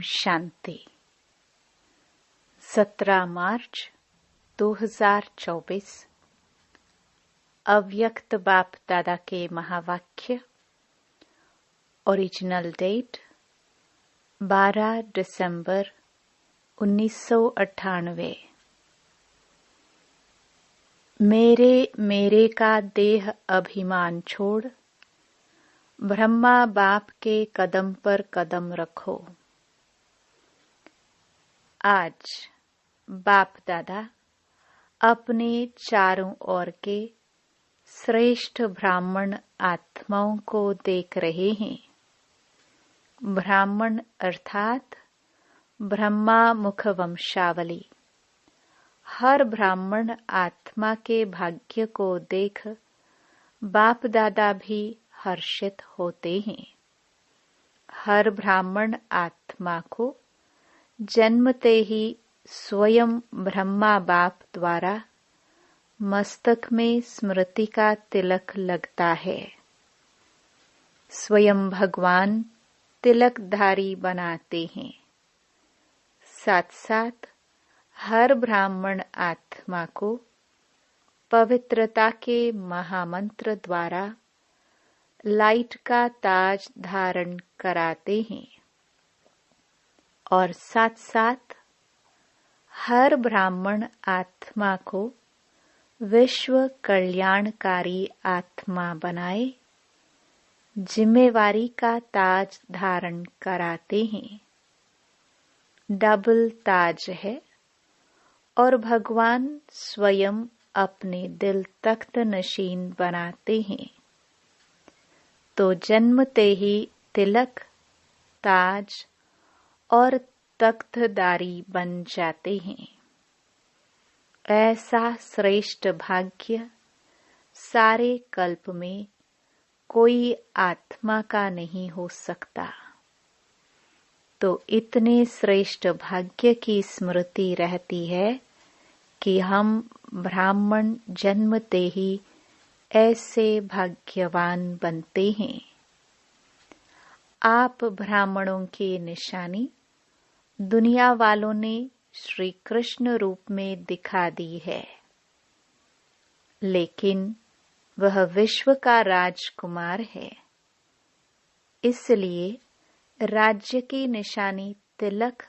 शांति। 17 मार्च 2024 अव्यक्त बाप दादा के महावाक्य। ओरिजिनल डेट 12 दिसंबर 1998। मेरे का देह अभिमान छोड़ ब्रह्मा बाप के कदम पर कदम रखो। आज बाप दादा अपने चारों ओर के श्रेष्ठ ब्राह्मण आत्माओं को देख रहे हैं। ब्राह्मण अर्थात ब्रह्मा मुख वंशावली। हर ब्राह्मण आत्मा के भाग्य को देख बाप दादा भी हर्षित होते हैं। हर ब्राह्मण आत्मा को जन्मते ही स्वयं ब्रह्मा बाप द्वारा मस्तक में स्मृति का तिलक लगता है। स्वयं भगवान तिलकधारी बनाते हैं। साथ साथ हर ब्राह्मण आत्मा को पवित्रता के महामंत्र द्वारा लाइट का ताज धारण कराते हैं और साथ साथ हर ब्राह्मण आत्मा को विश्व कल्याणकारी आत्मा बनाए जिम्मेवारी का ताज धारण कराते हैं। डबल ताज है और भगवान स्वयं अपने दिल तख्त नशीन बनाते हैं। तो जन्मते ही तिलक, ताज और तख्तदारी बन जाते हैं। ऐसा श्रेष्ठ भाग्य सारे कल्प में कोई आत्मा का नहीं हो सकता। तो इतने श्रेष्ठ भाग्य की स्मृति रहती है कि हम ब्राह्मण जन्मते ही ऐसे भाग्यवान बनते हैं। आप ब्राह्मणों की निशानी दुनिया वालों ने श्री कृष्ण रूप में दिखा दी है, लेकिन वह विश्व का राजकुमार है। इसलिए राज्य की निशानी तिलक,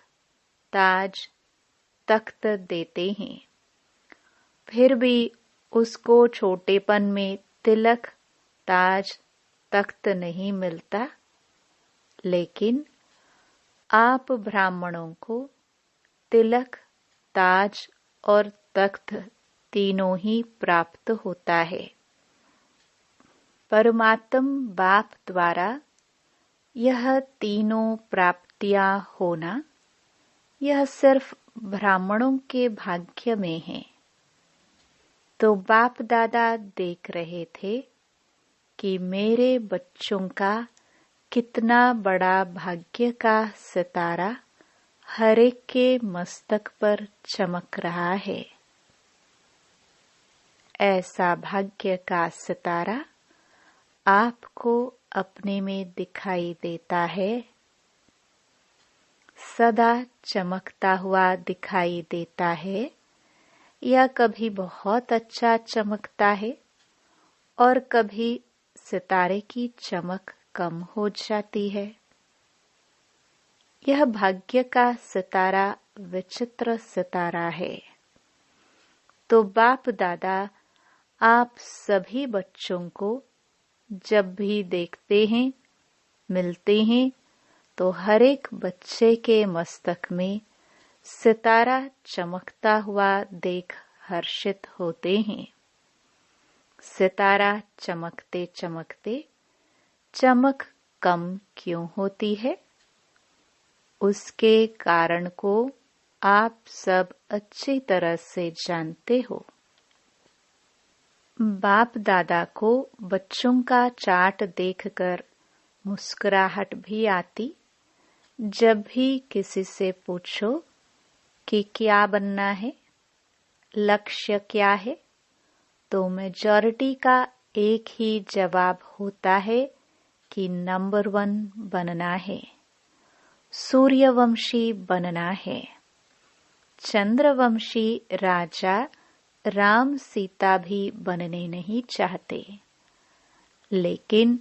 ताज, तख्त देते हैं। फिर भी उसको छोटेपन में तिलक, ताज, तख्त नहीं मिलता, लेकिन आप ब्राह्मणों को तिलक, ताज और तख्त तीनों ही प्राप्त होता है। परमात्म बाप द्वारा यह तीनों प्राप्तियां होना, यह सिर्फ ब्राह्मणों के भाग्य में है। तो बाप दादा देख रहे थे कि मेरे बच्चों का कितना बड़ा भाग्य का सितारा हर एक के मस्तक पर चमक रहा है। ऐसा भाग्य का सितारा आपको अपने में दिखाई देता है। सदा चमकता हुआ दिखाई देता है या कभी बहुत अच्छा चमकता है और कभी सितारे की चमक कम हो जाती है। यह भाग्य का सितारा विचित्र सितारा है। तो बाप दादा आप सभी बच्चों को जब भी देखते हैं, मिलते हैं, तो हर एक बच्चे के मस्तक में सितारा चमकता हुआ देख हर्षित होते हैं। सितारा चमकते चमकते चमक कम क्यों होती है? उसके कारण को आप सब अच्छी तरह से जानते हो। बाप दादा को बच्चों का चाट देखकर मुस्कुराहट भी आती। जब भी किसी से पूछो कि क्या बनना है, लक्ष्य क्या है, तो मेजॉरिटी का एक ही जवाब होता है कि नंबर 1 बनना है। सूर्यवंशी बनना है। चंद्रवंशी राजा राम सीता भी बनने नहीं चाहते, लेकिन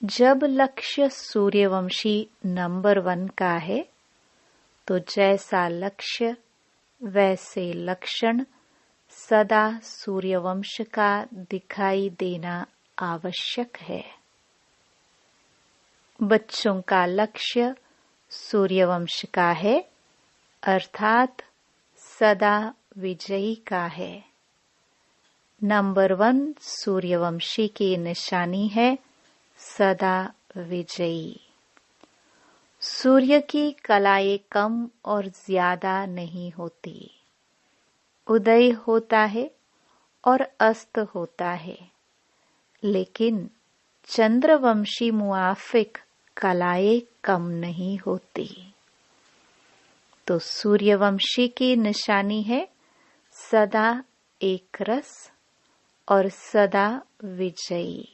जब लक्ष्य सूर्यवंशी नंबर 1 का है, तो जैसा लक्ष्य वैसे लक्षण सदा सूर्यवंश का दिखाई देना आवश्यक है। बच्चों का लक्ष्य सूर्यवंश का है, अर्थात सदा विजयी का है। नंबर 1 सूर्यवंशी की निशानी है सदा विजयी। सूर्य की कलाएं कम और ज्यादा नहीं होती। उदय होता है और अस्त होता है, लेकिन चंद्रवंशी मुआफिक कलाएं कम नहीं होती। तो सूर्यवंशी की निशानी है सदा एक रस और सदा विजयी।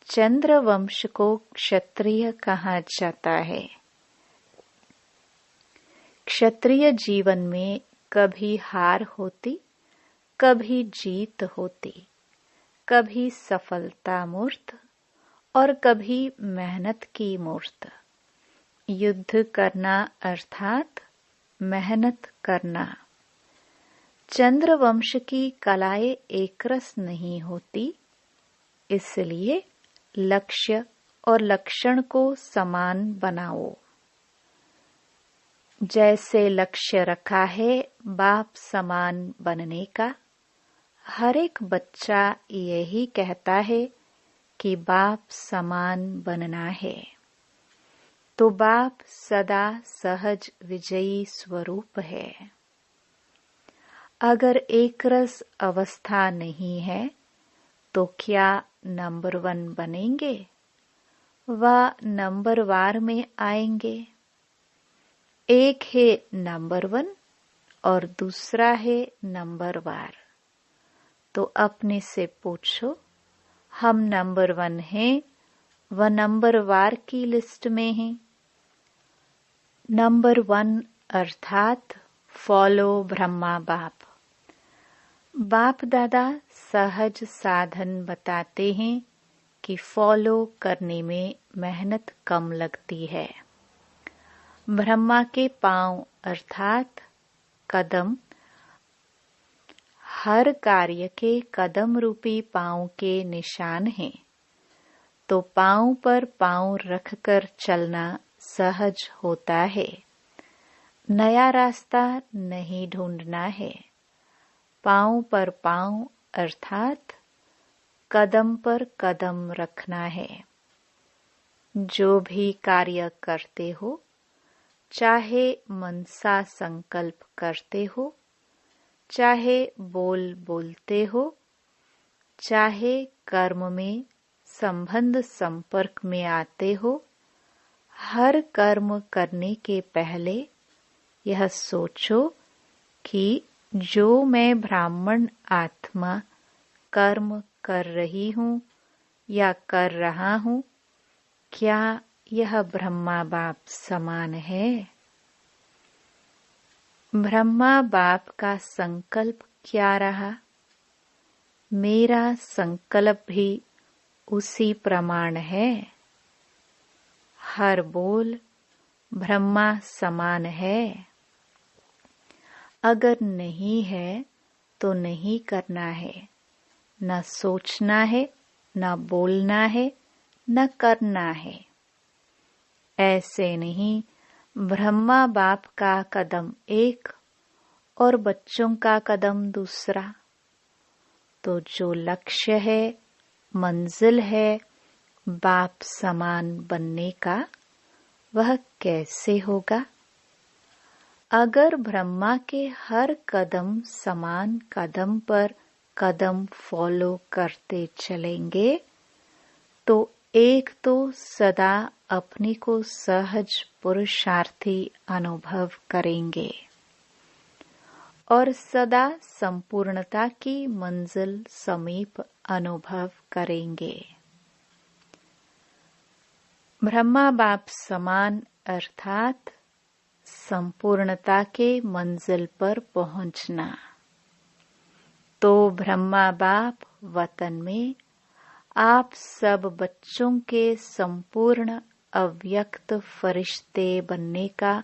चंद्रवंश को क्षत्रिय कहा जाता है। क्षत्रिय जीवन में कभी हार होती, कभी जीत होती, कभी सफलता मूर्त और कभी मेहनत की मूर्त। युद्ध करना अर्थात मेहनत करना। चंद्रवंश की कलाएं एकरस नहीं होती, इसलिए लक्ष्य और लक्षण को समान बनाओ। जैसे लक्ष्य रखा है बाप समान बनने का, हर एक बच्चा यही कहता है कि बाप समान बनना है। तो बाप सदा सहज विजयी स्वरूप है। अगर एकरस अवस्था नहीं है, तो क्या नंबर 1 बनेंगे व नंबर वार में आएंगे? एक है नंबर 1 और दूसरा है नंबर वार। तो अपने से पूछो, हम नंबर 1 हैं व नंबर वार की लिस्ट में हैं। नंबर 1 अर्थात फॉलो ब्रह्मा बाप। बाप दादा सहज साधन बताते हैं कि फॉलो करने में मेहनत कम लगती है। ब्रह्मा के पांव अर्थात कदम, हर कार्य के कदम रूपी पांव के निशान हैं। तो पांव पर पांव रखकर चलना सहज होता है। नया रास्ता नहीं ढूंढना है। पांव पर पांव अर्थात कदम पर कदम रखना है। जो भी कार्य करते हो, चाहे मनसा संकल्प करते हो, चाहे बोलते हो, चाहे कर्म में संबंध संपर्क में आते हो, हर कर्म करने के पहले यह सोचो कि जो मैं ब्राह्मण आत्मा कर्म कर रही हूँ या कर रहा हूँ, क्या यह ब्रह्मा बाप समान है? ब्रह्मा बाप का संकल्प क्या रहा, मेरा संकल्प भी उसी प्रमाण है। हर बोल ब्रह्मा समान है। अगर नहीं है तो नहीं करना है, न सोचना है, न बोलना है, न करना है। ऐसे नहीं ब्रह्मा बाप का कदम एक और बच्चों का कदम दूसरा। तो जो लक्ष्य है, मंजिल है बाप समान बनने का, वह कैसे होगा? अगर ब्रह्मा के हर कदम समान कदम पर कदम फॉलो करते चलेंगे, तो एक तो सदा अपने को सहज पुरुषार्थी अनुभव करेंगे और सदा संपूर्णता की मंजिल समीप अनुभव करेंगे। ब्रह्मा बाप समान अर्थात संपूर्णता के मंजिल पर पहुंचना। तो ब्रह्मा बाप वतन में आप सब बच्चों के संपूर्ण अव्यक्त फरिश्ते बनने का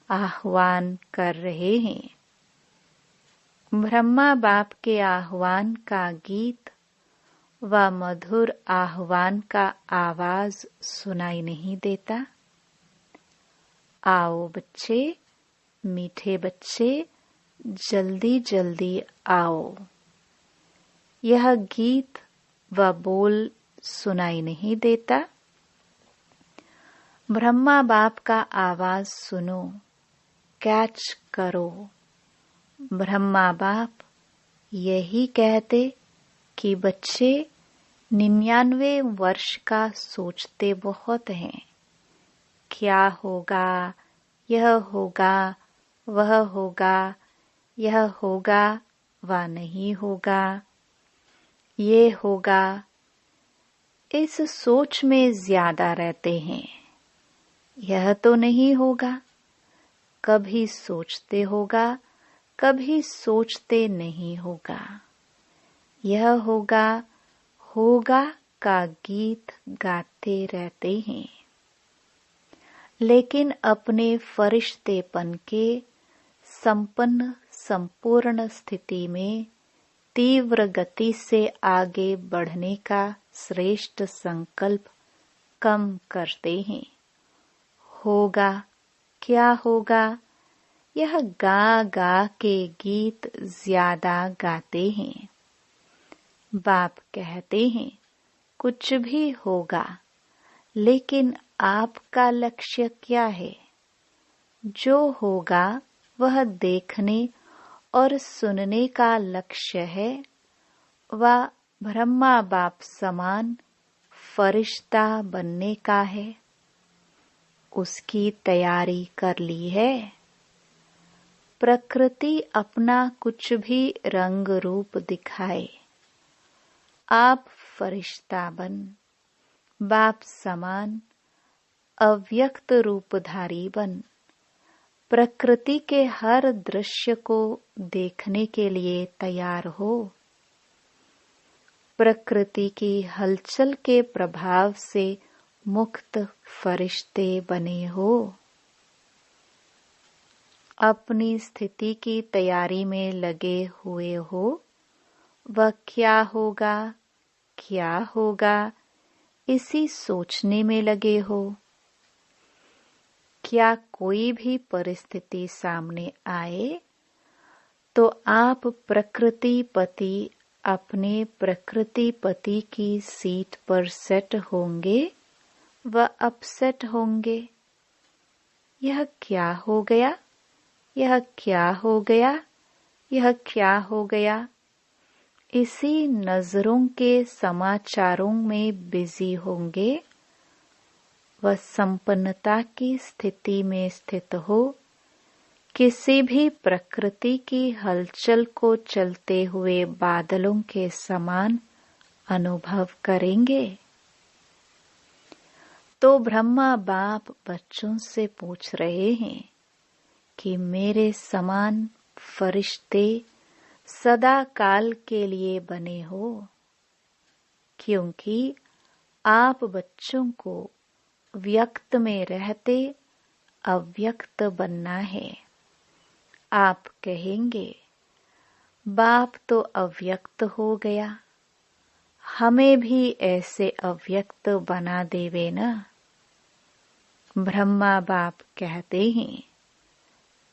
आह्वान कर रहे हैं। ब्रह्मा बाप के आह्वान का गीत व मधुर आह्वान का आवाज सुनाई नहीं देता। आओ बच्चे, मीठे बच्चे, जल्दी जल्दी आओ। यह गीत व बोल सुनाई नहीं देता। ब्रह्मा बाप का आवाज सुनो, कैच करो। ब्रह्मा बाप यही कहते कि बच्चे 99 वर्ष का सोचते बहुत हैं। क्या होगा, यह होगा, वह होगा, यह होगा व नहीं होगा, ये होगा, इस सोच में ज्यादा रहते हैं। यह तो नहीं होगा, कभी सोचते होगा, कभी सोचते नहीं होगा। यह होगा, होगा का गीत गाते रहते हैं। लेकिन अपने फरिश्तेपन के संपन्न संपूर्ण स्थिति में तीव्र गति से आगे बढ़ने का श्रेष्ठ संकल्प कम करते हैं। होगा, क्या होगा, यह गा गा के गीत ज्यादा गाते हैं। बाप कहते हैं कुछ भी होगा, लेकिन आपका लक्ष्य क्या है? जो होगा वह देखने और सुनने का लक्ष्य है व ब्रह्मा बाप समान फरिश्ता बनने का है। उसकी तैयारी कर ली है। प्रकृति अपना कुछ भी रंग रूप दिखाए, आप फरिश्ता बन बाप समान अव्यक्त रूपधारी बन प्रकृति के हर दृश्य को देखने के लिए तैयार हो। प्रकृति की हलचल के प्रभाव से मुक्त फरिश्ते बने हो। अपनी स्थिति की तैयारी में लगे हुए हो। वह क्या होगा, क्या होगा, इसी सोचने में लगे हो। क्या कोई भी परिस्थिति सामने आए तो आप प्रकृति पति अपने प्रकृति पति की सीट पर सेट होंगे व अपसेट होंगे। यह क्या हो गया, यह क्या हो गया, यह क्या हो गया, इसी नजरों के समाचारों में बिजी होंगे। वह संपन्नता की स्थिति में स्थित हो, किसी भी प्रकृति की हलचल को चलते हुए बादलों के समान अनुभव करेंगे। तो ब्रह्मा बाप बच्चों से पूछ रहे हैं कि मेरे समान फरिश्ते सदा काल के लिए बने हो, क्योंकि आप बच्चों को व्यक्त में रहते अव्यक्त बनना है। आप कहेंगे बाप तो अव्यक्त हो गया, हमें भी ऐसे अव्यक्त बना देवे न। ब्रह्मा बाप कहते हैं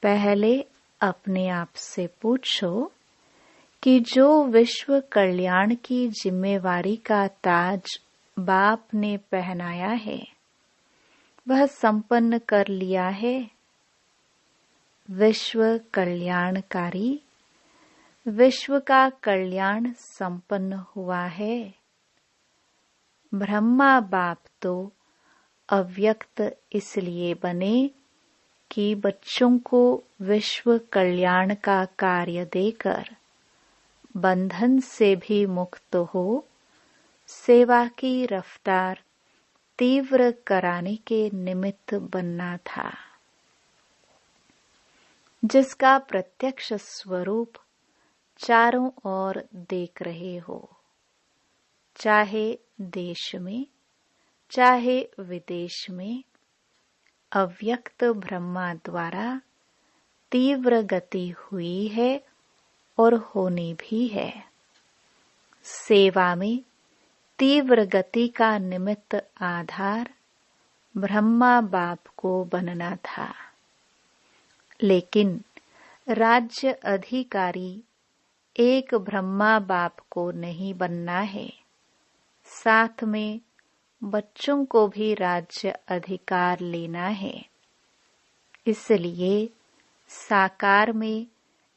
पहले अपने आप से पूछो कि जो विश्व कल्याण की जिम्मेवारी का ताज बाप ने पहनाया है वह संपन्न कर लिया है। विश्व कल्याणकारी, विश्व का कल्याण संपन्न हुआ है। ब्रह्मा बाप तो अव्यक्त इसलिए बने कि बच्चों को विश्व कल्याण का कार्य देकर बंधन से भी मुक्त हो सेवा की रफ्तार तीव्र कराने के निमित्त बनना था, जिसका प्रत्यक्ष स्वरूप चारों ओर देख रहे हो, चाहे देश में चाहे विदेश में। अव्यक्त ब्रह्मा द्वारा तीव्र गति हुई है और होनी भी है। सेवा में तीव्र गति का निमित्त आधार ब्रह्मा बाप को बनना था, लेकिन राज्य अधिकारी एक ब्रह्मा बाप को नहीं बनना है, साथ में बच्चों को भी राज्य अधिकार लेना है। इसलिए साकार में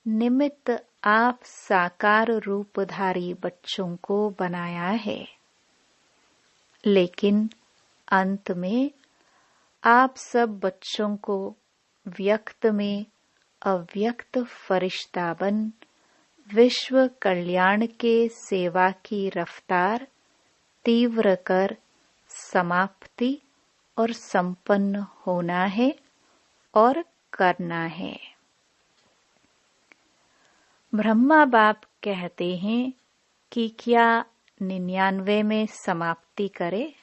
निमित्त आप साकार रूपधारी बच्चों को बनाया है, लेकिन अंत में आप सब बच्चों को व्यक्त में अव्यक्त फरिश्ता बन विश्व कल्याण के सेवा की रफ्तार तीव्र कर समाप्ति और संपन्न होना है और करना है। ब्रह्मा बाप कहते हैं कि क्या 99 में समाप्ति करे?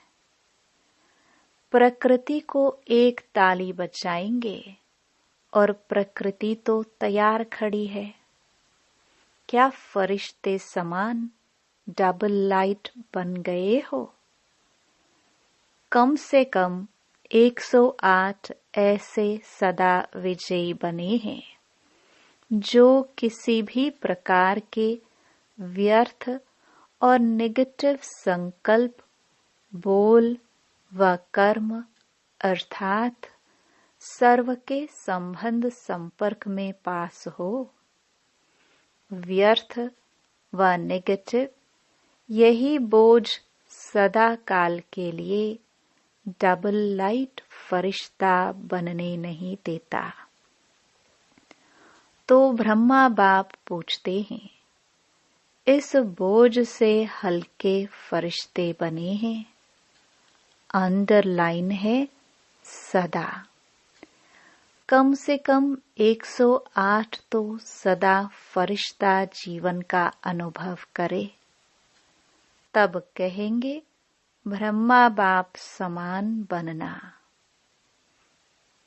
प्रकृति को एक ताली बजाएंगे और प्रकृति तो तैयार खड़ी है। क्या फरिश्ते समान डबल लाइट बन गए हो? कम से कम 108 ऐसे सदा विजयी बने हैं, जो किसी भी प्रकार के व्यर्थ और नेगेटिव संकल्प, बोल व कर्म अर्थात सर्व के संबंध संपर्क में पास हो। व्यर्थ व नेगेटिव यही बोझ सदा काल के लिए डबल लाइट फरिश्ता बनने नहीं देता। तो ब्रह्मा बाप पूछते हैं, इस बोझ से हल्के फरिश्ते बने हैं? अंडरलाइन है सदा। कम से कम 108 तो सदा फरिश्ता जीवन का अनुभव करे, तब कहेंगे ब्रह्मा बाप समान बनना।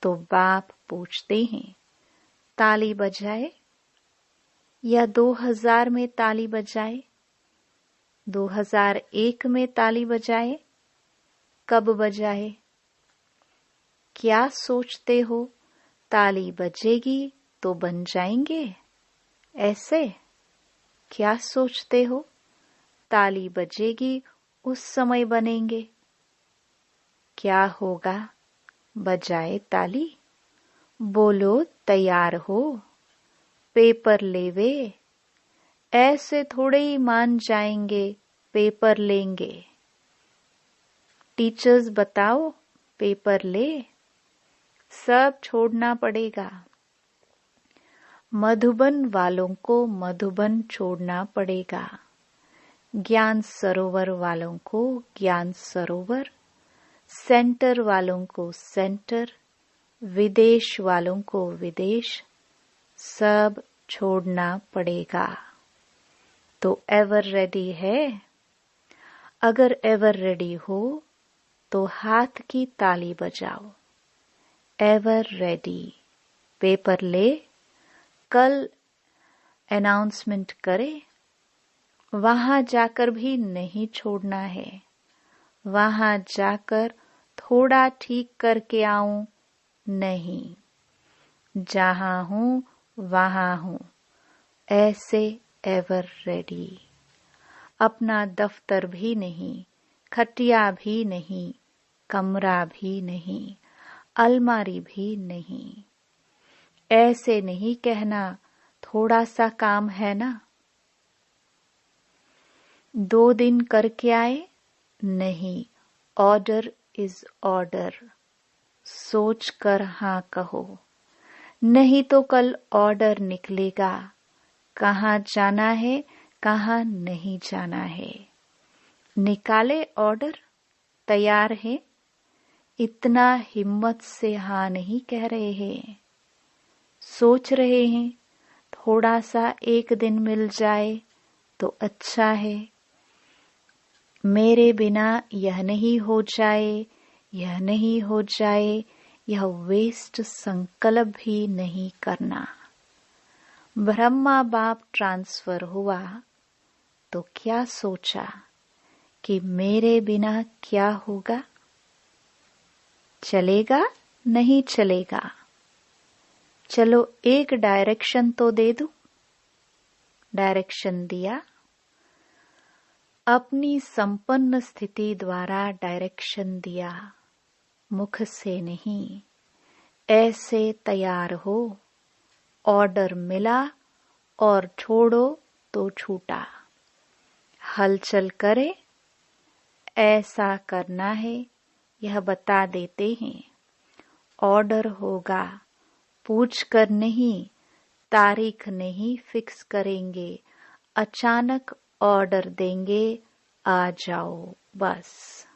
तो बाप पूछते हैं, ताली बजाए या 2000 में ताली बजाए, 2001 में ताली बजाए, कब बजाए? क्या सोचते हो ताली बजेगी तो बन जाएंगे? ऐसे क्या सोचते हो ताली बजेगी उस समय बनेंगे? क्या होगा? बजाए ताली, बोलो तैयार हो, पेपर लेवे। ऐसे थोड़े ही मान जाएंगे पेपर लेंगे। टीचर्स बताओ पेपर ले, सब छोड़ना पड़ेगा। मधुबन वालों को मधुबन छोड़ना पड़ेगा, ज्ञान सरोवर वालों को ज्ञान सरोवर, सेंटर वालों को सेंटर, विदेश वालों को विदेश, सब छोड़ना पड़ेगा। तो एवर रेडी है? अगर एवर रेडी हो तो हाथ की ताली बजाओ। एवर रेडी, पेपर ले, कल अनाउंसमेंट करे। वहां जाकर भी नहीं छोड़ना है, वहां जाकर थोड़ा ठीक करके आऊं नहीं, जहां हूं वहां हूं, ऐसे एवर रेडी। अपना दफ्तर भी नहीं, खटिया भी नहीं, कमरा भी नहीं, अलमारी भी नहीं। ऐसे नहीं कहना थोड़ा सा काम है ना, 2 दिन करके आए, नहीं, ऑर्डर इज ऑर्डर। सोच कर हाँ कहो, नहीं तो कल ऑर्डर निकलेगा, कहाँ जाना है कहाँ नहीं जाना है। निकाले ऑर्डर, तैयार है इतना हिम्मत से हाँ नहीं कह रहे हैं। सोच रहे हैं थोड़ा सा एक दिन मिल जाए तो अच्छा है, मेरे बिना यह नहीं हो जाए, यह नहीं हो जाए, यह वेस्ट संकल्प भी नहीं करना। ब्रह्मा बाप ट्रांसफर हुआ तो क्या सोचा कि मेरे बिना क्या होगा, चलेगा नहीं चलेगा। चलो एक डायरेक्शन तो दे दूं। डायरेक्शन दिया, अपनी संपन्न स्थिति द्वारा डायरेक्शन दिया, मुख से नहीं। ऐसे तैयार हो, ऑर्डर मिला और छोड़ो तो छूटा। हलचल करे, ऐसा करना है यह बता देते हैं। ऑर्डर होगा, पूछ कर नहीं, तारीख नहीं फिक्स करेंगे, अचानक ऑर्डर देंगे, आ जाओ बस।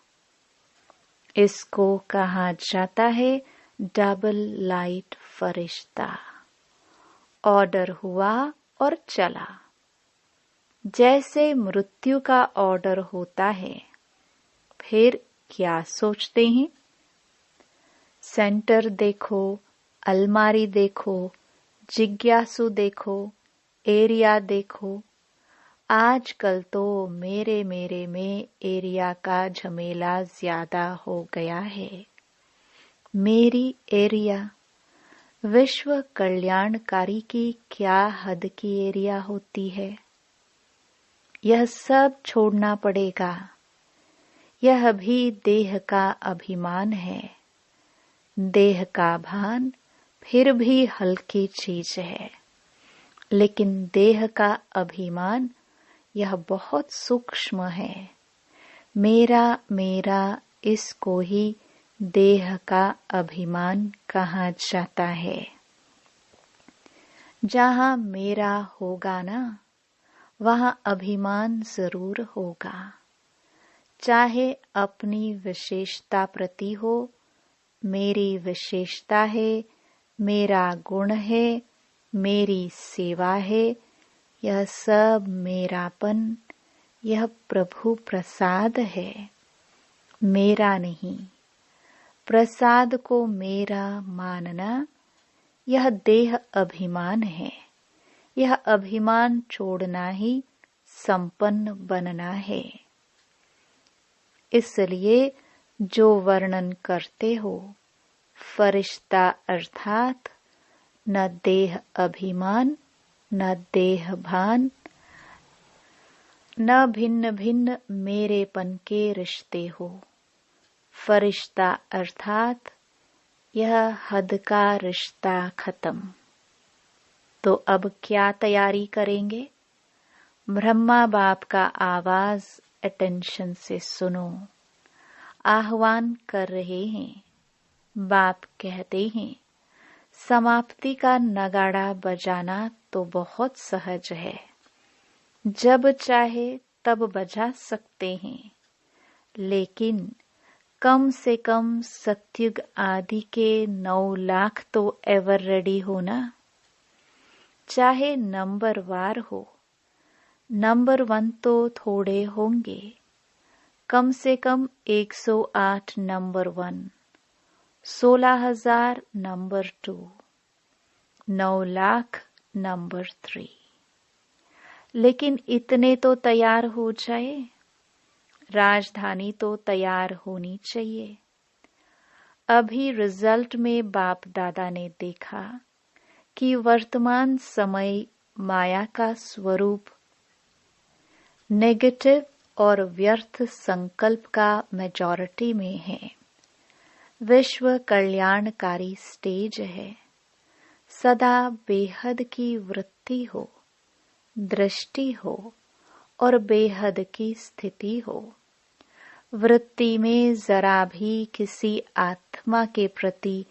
इसको कहा जाता है डबल लाइट फरिश्ता। ऑर्डर हुआ और चला। जैसे मृत्यु का ऑर्डर होता है, फिर क्या सोचते हैं? सेंटर देखो, अलमारी देखो, जिज्ञासु देखो, एरिया देखो। आजकल तो मेरे में एरिया का झमेला ज्यादा हो गया है। मेरी एरिया, विश्व कल्याणकारी की क्या हद की एरिया होती है? यह सब छोड़ना पड़ेगा। यह भी देह का अभिमान है। देह का भान फिर भी हल्की चीज है, लेकिन देह का अभिमान यह बहुत सूक्ष्म है। मेरा मेरा, इसको ही देह का अभिमान कहा जाता है। जहाँ मेरा होगा ना, वहाँ अभिमान जरूर होगा। चाहे अपनी विशेषता प्रति हो, मेरी विशेषता है, मेरा गुण है, मेरी सेवा है, यह सब मेरापन, यह प्रभु प्रसाद है, मेरा नहीं। प्रसाद को मेरा मानना यह देह अभिमान है। यह अभिमान छोड़ना ही संपन्न बनना है। इसलिए जो वर्णन करते हो, फरिश्ता अर्थात न देह अभिमान, न देह भान, न भिन्न भिन्न मेरेपन के रिश्ते हो। फरिश्ता अर्थात यह हद का रिश्ता खत्म। तो अब क्या तैयारी करेंगे? ब्रह्मा बाप का आवाज अटेंशन से सुनो। आह्वान कर रहे हैं। बाप कहते हैं, समाप्ति का नगाड़ा बजाना तो बहुत सहज है, जब चाहे तब बजा सकते हैं, लेकिन कम से कम सत्युग आदि के 9 लाख तो एवर रेडी हो ना। चाहे नंबर वार हो, नंबर 1 तो थोड़े होंगे। कम से कम 108 नंबर 1, 16,000 नंबर 2, 9 लाख नंबर 3। लेकिन इतने तो तैयार हो जाए। राजधानी तो तैयार होनी चाहिए। अभी रिजल्ट में बाप दादा ने देखा कि वर्तमान समय माया का स्वरूप नेगेटिव और व्यर्थ संकल्प का मेजॉरिटी में है। विश्व कल्याणकारी स्टेज है। सदा बेहद की वृत्ति हो, दृष्टि हो और बेहद की स्थिति हो। वृत्ति में जरा भी किसी आत्मा के प्रति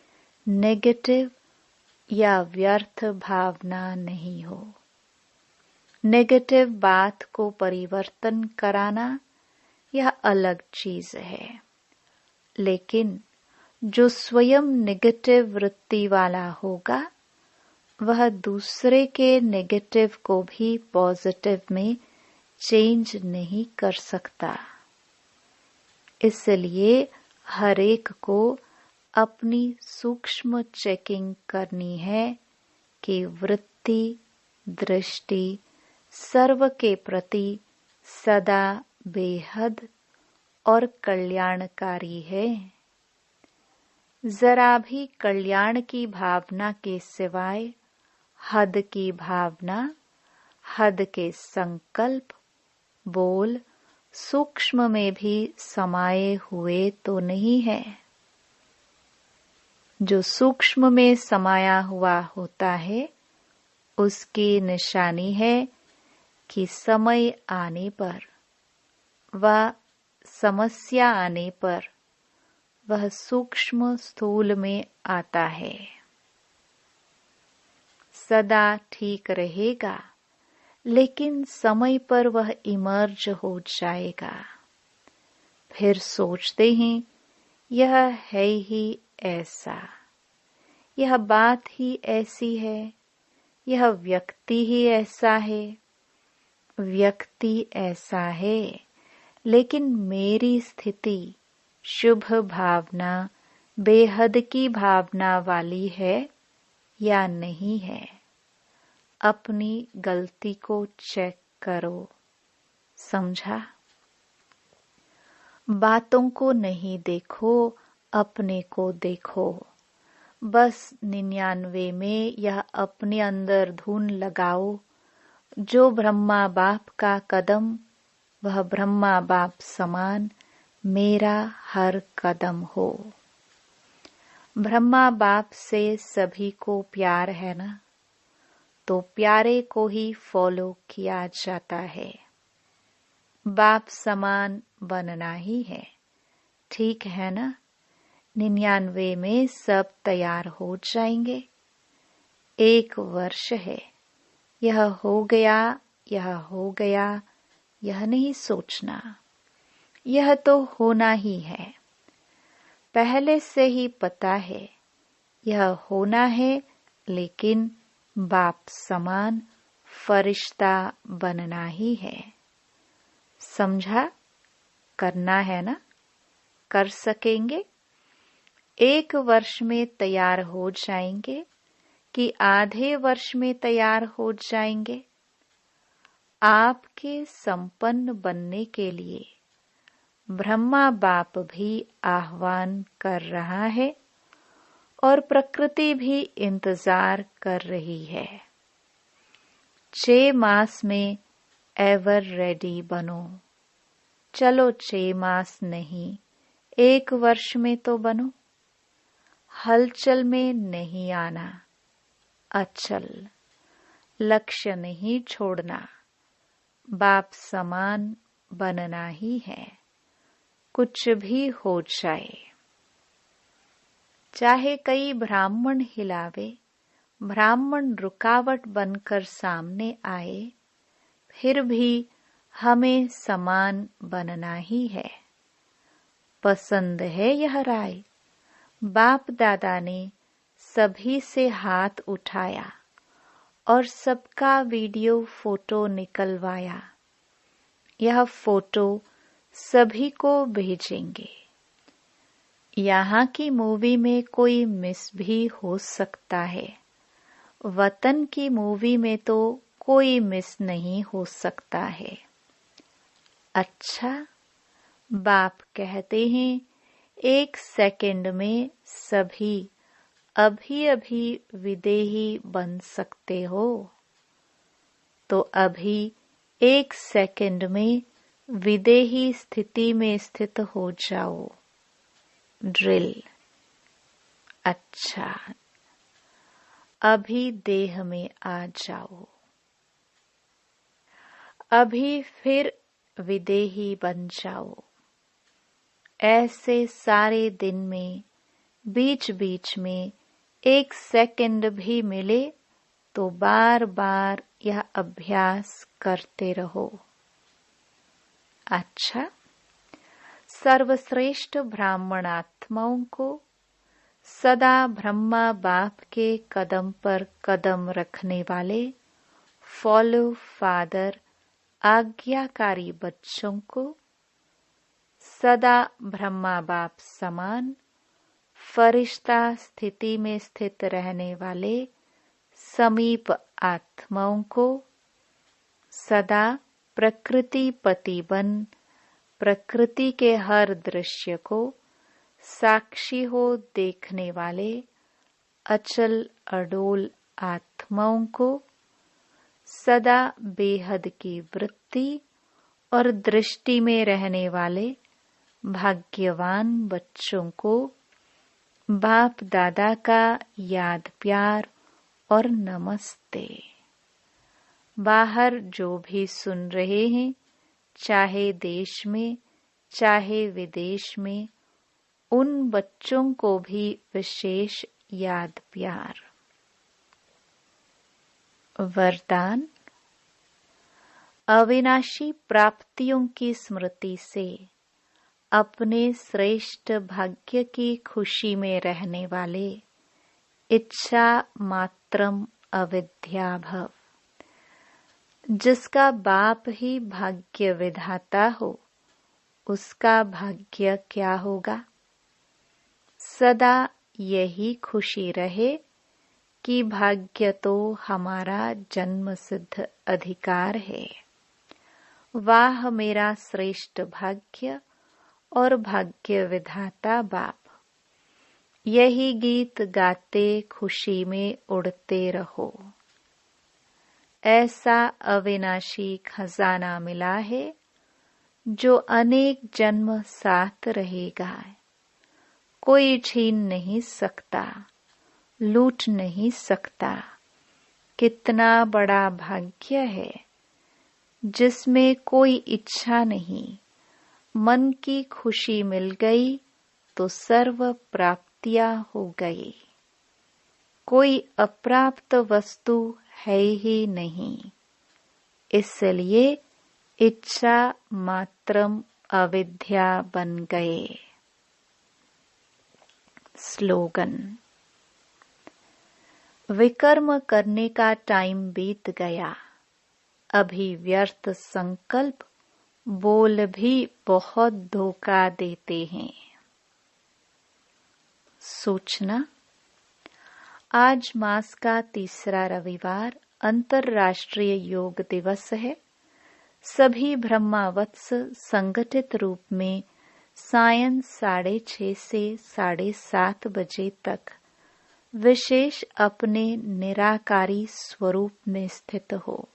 नेगेटिव या व्यर्थ भावना नहीं हो। नेगेटिव बात को परिवर्तन कराना यह अलग चीज है, लेकिन जो स्वयं नेगेटिव वृत्ति वाला होगा वह दूसरे के नेगेटिव को भी पॉजिटिव में चेंज नहीं कर सकता। इसलिए हर एक को अपनी सूक्ष्म चेकिंग करनी है कि वृत्ति दृष्टि सर्व के प्रति सदा बेहद और कल्याणकारी है। जरा भी कल्याण की भावना के सिवाय हद की भावना, हद के संकल्प, बोल सूक्ष्म में भी समाये हुए तो नहीं है। जो सूक्ष्म में समाया हुआ होता है उसकी निशानी है कि समय आने पर व समस्या आने पर वह सूक्ष्म स्थूल में आता है। सदा ठीक रहेगा लेकिन समय पर वह इमर्ज हो जाएगा। फिर सोचते हैं यह है ही ऐसा, यह बात ही ऐसी है, यह व्यक्ति ही ऐसा है, व्यक्ति ऐसा है, लेकिन मेरी स्थिति शुभ भावना बेहद की भावना वाली है या नहीं है। अपनी गलती को चेक करो। समझा? बातों को नहीं देखो, अपने को देखो। बस 99 में यह अपने अंदर धुन लगाओ, जो ब्रह्मा बाप का कदम वह ब्रह्मा बाप समान मेरा हर कदम हो। ब्रह्मा बाप से सभी को प्यार है ना, तो प्यारे को ही फॉलो किया जाता है। बाप समान बनना ही है, ठीक है ना? 99 में सब तैयार हो जाएंगे। 1 वर्ष है, यह हो गया, यह हो गया, यह नहीं सोचना, यह तो होना ही है। पहले से ही पता है यह होना है, लेकिन बाप समान फरिश्ता बनना ही है। समझा? करना है ना? कर सकेंगे? 1 वर्ष में तैयार हो जाएंगे कि आधे वर्ष में तैयार हो जाएंगे? आपके संपन्न बनने के लिए ब्रह्मा बाप भी आह्वान कर रहा है और प्रकृति भी इंतजार कर रही है। 6 मास में एवर रेडी बनो। चलो 6 मास नहीं, 1 वर्ष में तो बनो। हलचल में नहीं आना, अचल। लक्ष्य नहीं छोड़ना, बाप समान बनना ही है, कुछ भी हो जाए। चाहे कई ब्राह्मण हिलावे, ब्राह्मण रुकावट बनकर सामने आए, फिर भी हमें समान बनना ही है। पसंद है यह राय? बाप दादा ने सभी से हाथ उठाया और सबका वीडियो फोटो निकलवाया। यह फोटो सभी को भेजेंगे। यहाँ की मूवी में कोई मिस भी हो सकता है, वतन की मूवी में तो कोई मिस नहीं हो सकता है। अच्छा, बाप कहते हैं 1 सेकंड में सभी अभी अभी विदेही बन सकते हो, तो अभी 1 सेकंड में विदेही स्थिति में स्थित हो जाओ। ड्रिल। अच्छा, अभी देह में आ जाओ। अभी फिर विदेही बन जाओ। ऐसे सारे दिन में बीच बीच में 1 सेकंड भी मिले तो बार बार यह अभ्यास करते रहो। अच्छा, सर्वश्रेष्ठ ब्राह्मण आत्माओं को सदा ब्रह्मा बाप के कदम पर कदम रखने वाले फॉलो फादर आज्ञाकारी बच्चों को, सदा ब्रह्मा बाप समान फरिश्ता स्थिति में स्थित रहने वाले समीप आत्माओं को, सदा प्रकृति पति बन प्रकृति के हर दृश्य को साक्षी हो देखने वाले अचल अडोल आत्माओं को, सदा बेहद की वृत्ति और दृष्टि में रहने वाले भाग्यवान बच्चों को बाप दादा का याद प्यार और नमस्ते। बाहर जो भी सुन रहे हैं, चाहे देश में चाहे विदेश में, उन बच्चों को भी विशेष याद प्यार। वरदान। अविनाशी प्राप्तियों की स्मृति से अपने श्रेष्ठ भाग्य की खुशी में रहने वाले इच्छा मात्रम अविद्या भव, जिसका बाप ही भाग्य विधाता हो, उसका भाग्य क्या होगा। सदा यही खुशी रहे कि भाग्य तो हमारा जन्म सिद्ध अधिकार है। वाह मेरा श्रेष्ठ भाग्य और भाग्य विधाता बाप। यही गीत गाते खुशी में उड़ते रहो। ऐसा अविनाशी खजाना मिला है जो अनेक जन्म साथ रहेगा। कोई छीन नहीं सकता, लूट नहीं सकता। कितना बड़ा भाग्य है जिसमें कोई इच्छा नहीं। मन की खुशी मिल गई तो सर्व प्राप्तियां हो गई। कोई अप्राप्त वस्तु है ही नहीं। इसलिए इच्छा मात्रम अविद्या बन गए। स्लोगन। विकर्म करने का टाइम बीत गया। अभी व्यर्थ संकल्प बोल भी बहुत धोखा देते हैं। सूचना। आज मास का तीसरा रविवार अंतर्राष्ट्रीय योग दिवस है। सभी ब्रह्मावत्स संगठित रूप में सायं 6:30 से 7:30 बजे तक विशेष अपने निराकारी स्वरूप में स्थित हो।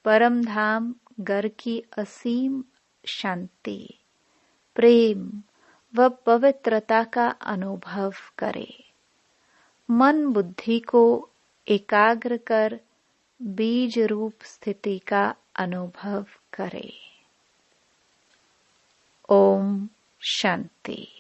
परम धाम घर की असीम शांति, प्रेम व पवित्रता का अनुभव करे। मन बुद्धि को एकाग्र कर बीज रूप स्थिति का अनुभव करे। ओम शांति।